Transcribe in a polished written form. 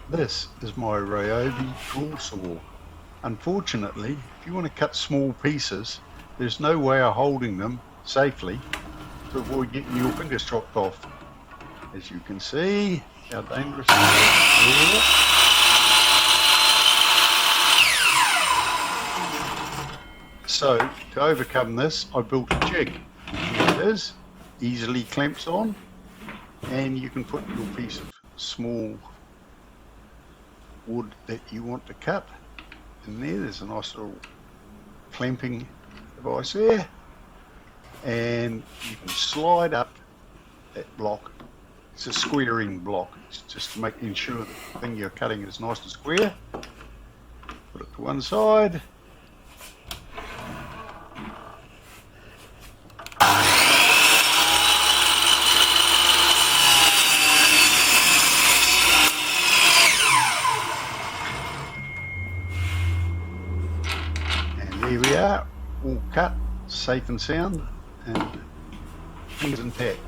This is my Ryobi draw saw. Unfortunately, if you want to cut small pieces, there's no way of holding them safely to avoid getting your fingers chopped off. As you can see, how dangerous it is. So, to overcome this, I built a jig. Here it is, easily clamps on, and you can put your piece of small wood that you want to cut in there. There's a nice little clamping device there, and you can slide up that block. It's a squaring block. It's just to make sure that the thing you're cutting is nice and square. Put it to one side. And there we are, all cut, safe and sound, and things intact.